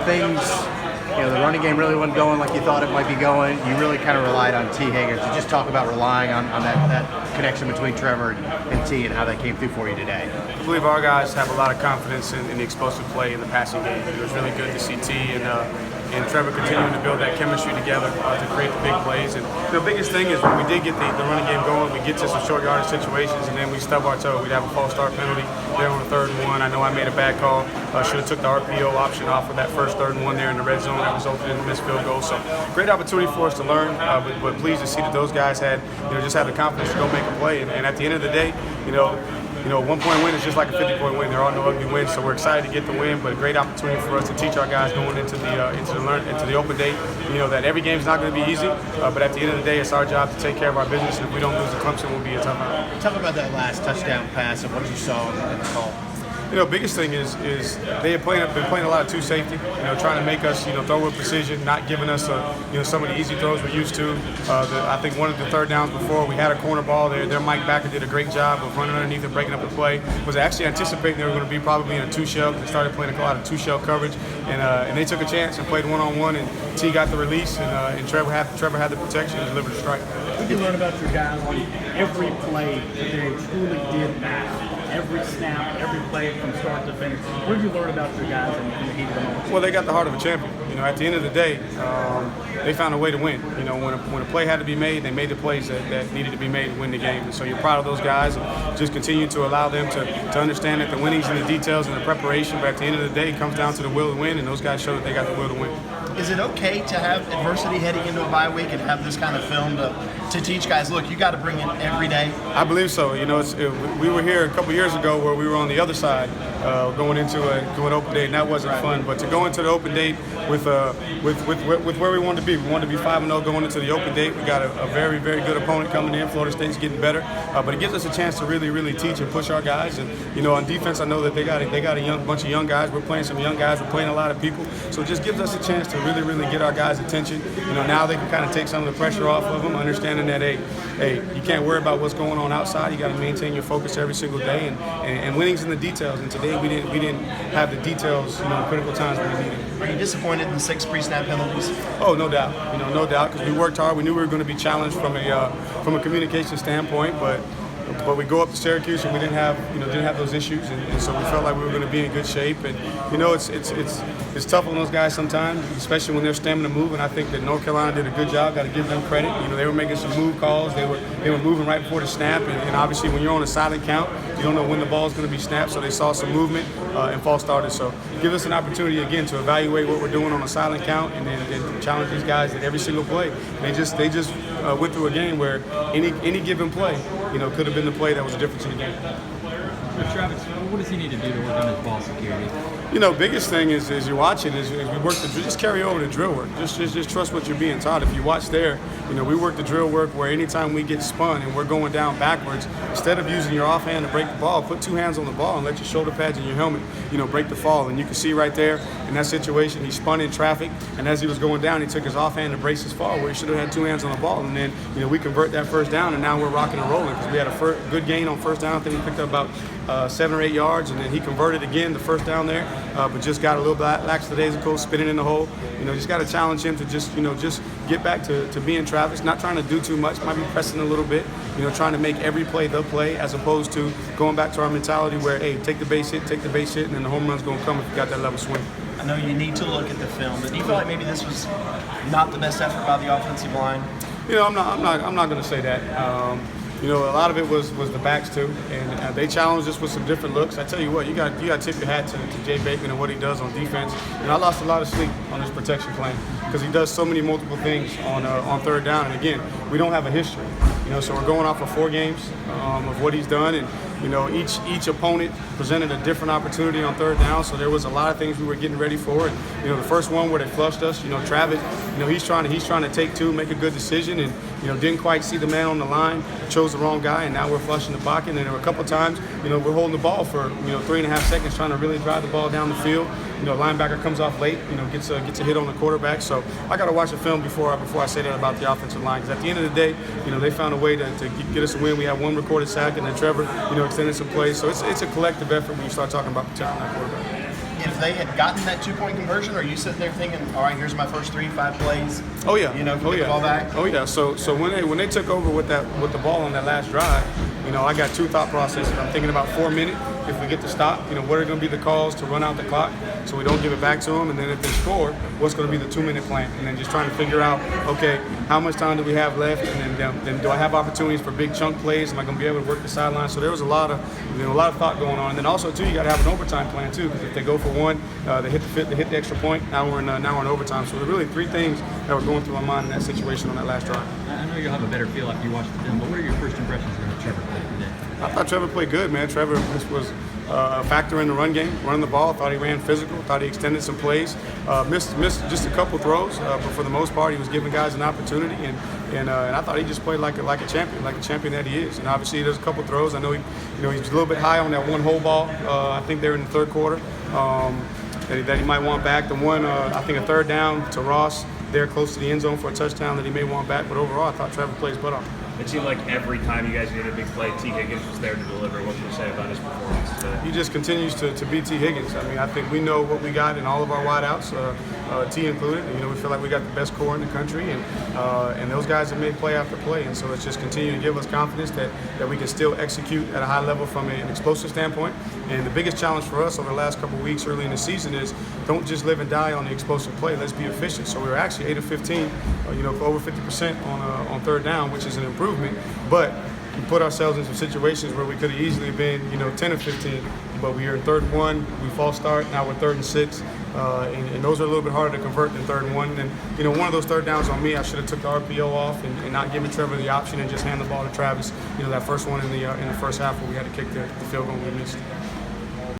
things, the running game really wasn't going like you thought it might be going, you really kind of relied on T. Higgins. To just talk about relying on that connection between Trevor and T and how that came through for you today. I believe our guys have a lot of confidence in the explosive play in the passing game. It was really good to see T and Trevor continuing to build that chemistry together to create the big plays. And the biggest thing is when we did get the running game going, we get to some short yardage situations and then we stub our toe. We'd have a false start penalty there on the 3rd and 1. I know I made a bad call. Should have took the RPO option off of that first 3rd and 1 there in the red zone. That resulted in a missed field goal. So great opportunity for us to learn, but pleased to see that those guys had, just had the confidence to go make a play. And at the end of the day, 1-point win is just like a 50-point win. There are no ugly wins, so we're excited to get the win. But a great opportunity for us to teach our guys going into the open date. That every game's not going to be easy, but at the end of the day, it's our job to take care of our business. And if we don't lose to Clemson, we'll be a tough out. Talk about that last touchdown pass and what you saw in the call. Biggest thing is they have been playing a lot of two safety, trying to make us, throw with precision, not giving us, some of the easy throws we're used to. I think one of the 3rd downs before, we had a corner ball there. Their Mike Backer did a great job of running underneath and breaking up the play. Was actually anticipating they were going to be probably in a 2-shell. They started playing a lot of 2-shell coverage, and they took a chance and played one-on-one, and T got the release, and Trevor had the protection and delivered the strike. What did you learn about your guys on every play that they truly did matter? Every snap, every play from start to finish. What did you learn about your guys in the heat of the moment? Well, they got the heart of a champion. At the end of the day, they found a way to win. When a play had to be made, they made the plays that needed to be made to win the game. And so you're proud of those guys and just continue to allow them to understand that the winning's in the details and the preparation. But at the end of the day, it comes down to the will to win, and those guys show that they got the will to win. Is it okay to have adversity heading into a bye week and have this kind of film to teach guys, look, you got to bring it every day? I believe so. We were here a couple years ago where we were on the other side going into an open date, and that wasn't fun. But to go into the open date with where we wanted to be. We wanted to be 5-0 going into the open date. We got a very, very good opponent coming in. Florida State's getting better, but it gives us a chance to really, really teach and push our guys. And on defense, I know that they got a bunch of young guys. We're playing some young guys. We're playing a lot of people. So it just gives us a chance to really, really get our guys' attention. Now they can kind of take some of the pressure off of them, understanding that hey, you can't worry about what's going on outside. You got to maintain your focus every single day, and winning's in the details. And today we didn't have the details, critical times when we needed. Are you disappointed in 6 pre-snap penalties? Oh, no doubt. No doubt, because we worked hard. We knew we were going to be challenged from a communication standpoint, but we go up to Syracuse and we didn't have those issues, and so we felt like we were going to be in good shape. And it's tough on those guys sometimes, especially when they're stamina move. And I think that North Carolina did a good job. Got to give them credit. They were making some move calls. They were moving right before the snap, and obviously when you're on a silent count, you don't know when the ball is going to be snapped. So they saw some movement and false started. So give us an opportunity again to evaluate what we're doing on a silent count, and then challenge these guys at every single play. They just went through a game where any given play, could have been the play that was the difference in the game. Travis, what does he need to do to work on his ball security? Biggest thing is you watch it is we work just carry over the drill work. Just trust what you're being taught. If you watch there, we work the drill work where anytime we get spun and we're going down backwards, instead of using your offhand to break the ball, put 2 hands on the ball and let your shoulder pads and your helmet, break the fall. And you can see right there in that situation, he spun in traffic, and as he was going down, he took his offhand to brace his fall where he should have had 2 hands on the ball. And then, we convert that first down, and now we're rocking and rolling because we had a good gain on first down. I think we picked up about 7 or 8 yards, and then he converted again the first down there, but just got a little lackadaisical, spinning in the hole. Just got to challenge him to just get back to being Travis, not trying to do too much, might be pressing a little bit, trying to make every play the play, as opposed to going back to our mentality where, hey, take the base hit, and then the home run's going to come if you got that level swing. I know you need to look at the film, but do you feel like maybe this was not the best effort by the offensive line? I'm not going to say that. A lot of it was the backs too, and they challenged us with some different looks. I tell you what, you got to tip your hat to Jay Bateman and what he does on defense. And I lost a lot of sleep on this protection plan because he does so many multiple things on third down. And again, we don't have a history, so we're going off of 4 games of what he's done, and each opponent presented a different opportunity on third down. So there was a lot of things we were getting ready for. And the first one where they flushed us, Travis, he's trying to take 2, make a good decision, and didn't quite see the man on the line, chose the wrong guy, and now we're flushing the pocket. And there were a couple times, we're holding the ball for 3.5 seconds, trying to really drive the ball down the field. Linebacker comes off late, gets a hit on the quarterback. So I got to watch the film before I say that about the offensive line, because at the end of the day, they found a way to get us a win. We had 1 recorded sack, and then Trevor, extended some plays. So it's a collective effort when you start talking about protecting that quarterback. if they had gotten that 2-point conversion, are you sitting there thinking, all right, here's my first 3-5 plays? Oh yeah. You know, oh get yeah. the ball back. Oh yeah. So when they took over with the ball on that last drive, you know, I got two thought processes. I'm thinking about 4 minutes. If we get to stop, you know, what are going to be the calls to run out the clock so we don't give it back to them? And then if they score, what's going to be the 2-minute plan? And then just trying to figure out, okay, how much time do we have left? And then do I have opportunities for big chunk plays? Am I going to be able to work the sideline? So there was a lot of thought going on. And then also too, you got to have an overtime plan too, because if they go for one, they hit the extra point. Now we're in overtime. So there are really three things that were going through my mind in that situation on that last drive. I know you'll have a better feel after you watch the film, but what are your first impressions of how Trevor played today? I thought Trevor played good, man. Trevor was a factor in the run game, running the ball. Thought he ran physical. Thought he extended some plays. Missed just a couple throws, but for the most part, he was giving guys an opportunity. And I thought he just played like a champion that he is. And obviously, there's a couple throws. I know he's a little bit high on that one hole ball. I think they're in the third quarter that he might want back. The one, I think, a third down to Ross there close to the end zone for a touchdown that he may want back. But overall, I thought Trevor plays butt off. It seemed like every time you guys needed a big play, T. Higgins was there to deliver. What can you say about his performance today? He just continues to be T. Higgins. I mean, I think we know what we got in all of our wideouts, T included. You know, we feel like we got the best core in the country, and those guys have made play after play. And so it's just continuing to give us confidence that we can still execute at a high level from an explosive standpoint. And the biggest challenge for us over the last couple of weeks early in the season is don't just live and die on the explosive play. Let's be efficient. So we were actually 8 of 15, over 50% on third down, which is an improvement. But we put ourselves in some situations where we could have easily been, 10 of 15. But we were in 3rd and 1. We false start. Now we're 3rd and 6. And those are a little bit harder to convert than 3rd and 1. And one of those third downs on me, I should have took the RPO off and not given Trevor the option and just hand the ball to Travis. That first one in the first half where we had to kick the field goal we missed.